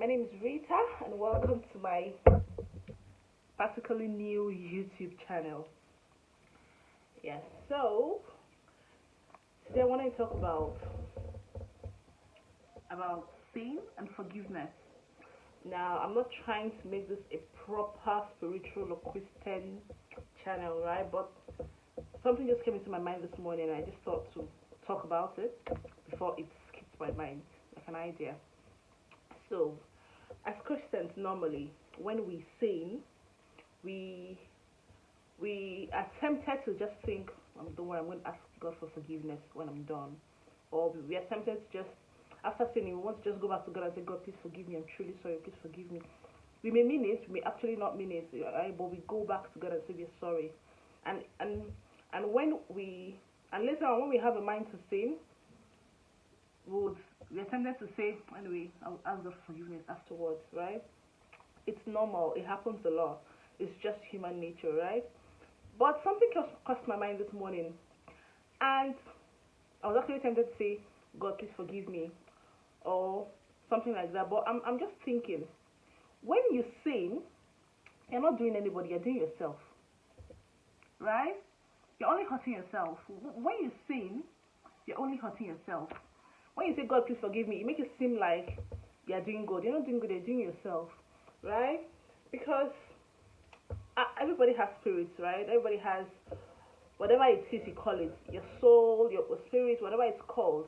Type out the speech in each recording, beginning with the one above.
name is Rita, and welcome to my practically new YouTube channel. Yes, so today I want to talk about sin and forgiveness. Now, I'm not trying to make this a proper spiritual or Christian channel, right? But something just came into my mind this morning, and I just thought to talk about it before it skipped my mind, like an idea. So, as Christians, normally when we sin, we are tempted to just think, don't worry, I'm going to ask God for forgiveness when I'm done, or we are tempted to just after sinning, we want to just go back to God and say, God, please forgive me. I'm truly sorry. Please forgive me. We may mean it, we may actually not mean it, right? But we go back to God and say we're sorry. And when we and later on when we have a mind to sin, we are tempted to say, anyway, I'll ask God for forgiveness afterwards, right? It's normal. It happens a lot. It's just human nature, right? But something crossed my mind this morning, and I was actually tempted to say, God, please forgive me, or something like that. But I'm just thinking, when you sin, you're not doing anybody, you're doing yourself, right? You're only hurting yourself. When you sin, you're only hurting yourself. When you say, God, please forgive me, it makes it seem like you're doing good. You're not doing good, you're doing yourself, right? Because everybody has spirits, right? Everybody has whatever it is you call it, your soul, your spirit, whatever it's called,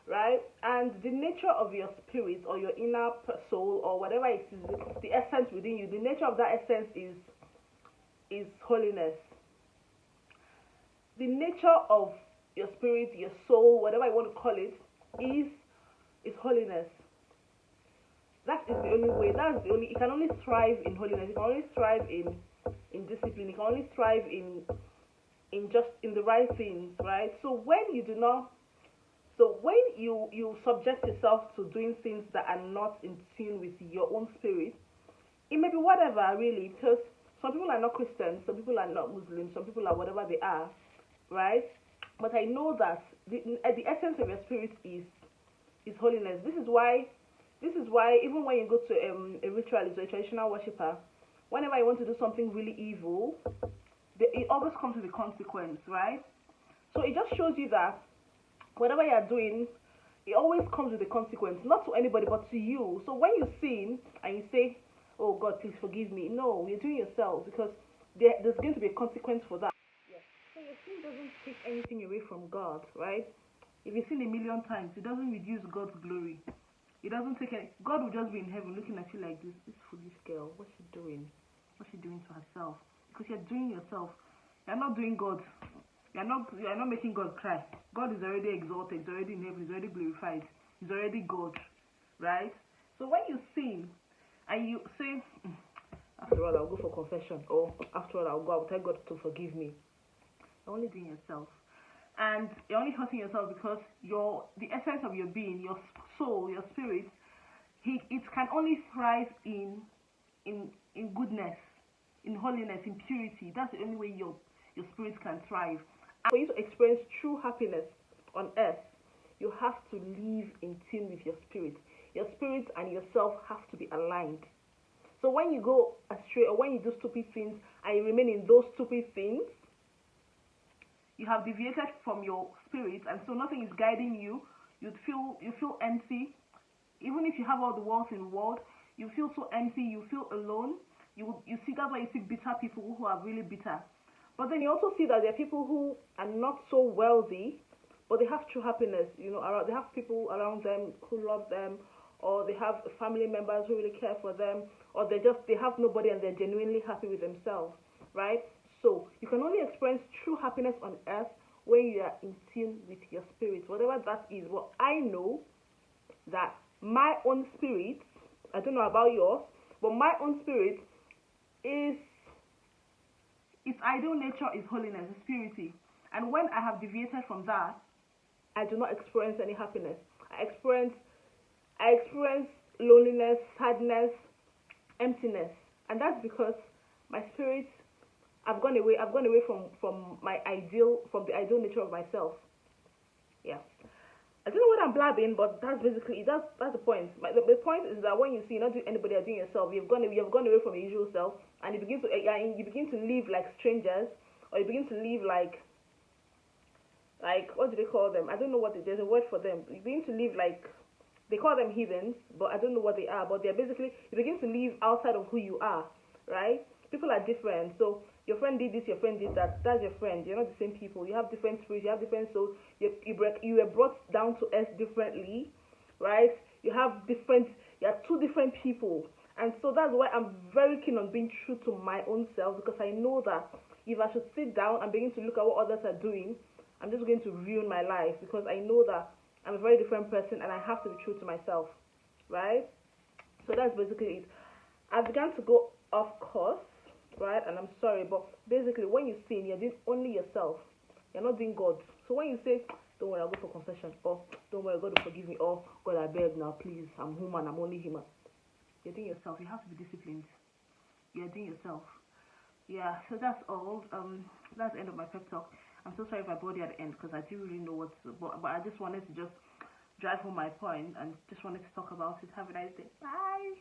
right? And the nature of your spirit or your inner soul or whatever it is, the essence within you, the nature of that essence is holiness. The nature of your spirit, your soul, whatever you want to call it, is holiness. That is the only way. That's the only. It can only thrive in holiness. It can only thrive in discipline. It can only thrive in just in the right things, right? So when you subject yourself to doing things that are not in tune with your own spirit, it may be whatever really, because some people are not Christians, some people are not Muslims, some people are whatever they are, right? But I know that the essence of your spirit is holiness. This is why even when you go to a ritualist or a traditional worshipper, whenever you want to do something really evil, it always comes with a consequence, right? So it just shows you that whatever you are doing, it always comes with a consequence, not to anybody but to you. So when you sin and you say, "Oh God, please forgive me," no, you're doing yourself, because there's going to be a consequence for that. Yes. So your sin doesn't take anything away from God, right? If you sin a million times, it doesn't reduce God's glory. It doesn't take any. God will just be in heaven looking at you like this foolish girl. What's she doing? What's she doing to herself? Because you're doing yourself. You're not doing God. You're not making God cry. God is already exalted. He's already in heaven. He's already glorified. He's already God, right? So when you sin and you say, after all, I'll go for confession, or after all, I'll tell God to forgive me, you're only doing yourself. And you're only hurting yourself because the essence of your being, your soul, your spirit, it can only thrive in goodness, in holiness, in purity. That's the only way your spirit can thrive. And for you to experience true happiness on earth, you have to live in tune with your spirit. Your spirit and yourself have to be aligned. So when you go astray or when you do stupid things and you remain in those stupid things, you have deviated from your spirit, and so nothing is guiding you. You feel empty. Even if you have all the wealth in the world, you feel so empty. You feel alone. You see, that's why you see bitter people who are really bitter. But then you also see that there are people who are not so wealthy, but they have true happiness. They have people around them who love them, or they have family members who really care for them, or they have nobody and they're genuinely happy with themselves, right? So you can only experience true happiness on earth when you are in tune with your spirit, whatever that is. Well, I know that my own spirit, I don't know about yours, but my own spirit its ideal nature is holiness, is purity. And when I have deviated from that, I do not experience any happiness. I experience loneliness, sadness, emptiness, and that's because my spirit, I've gone away from the ideal nature of myself. Yeah. I don't know what I'm blabbing, but that's basically that's the point. The point is that when you see you're not doing anybody, you're doing yourself. You've gone away from your usual self, and you begin to live like strangers, or you begin to live like what do they call them? I don't know what there's a word for them. You begin to live like they call them heathens, but I don't know what they are. But they're basically you begin to live outside of who you are, right? People are different, so your friend did this, your friend did that. That's your friend. You're not the same people. You have different spirits. You have different souls. You were brought down to earth differently, right? You have different. You are two different people, and so that's why I'm very keen on being true to my own self, because I know that if I should sit down and begin to look at what others are doing, I'm just going to ruin my life, because I know that I'm a very different person and I have to be true to myself, right? So that's basically it. I began to go off course, right? And I'm sorry, but basically, when you sin, you're doing only yourself. You're not doing God. So when you say, "Don't worry, I'll go for confession," or "Don't worry, God will forgive me," or "God, I beg now, please, I'm human, I'm only human," you're doing yourself. You have to be disciplined. You're doing yourself. Yeah. So that's all. That's the end of my pep talk. I'm so sorry if I bored you at the end, because I didn't really know what to, but I just wanted to just drive home my point and just wanted to talk about it. Have a nice day. Bye.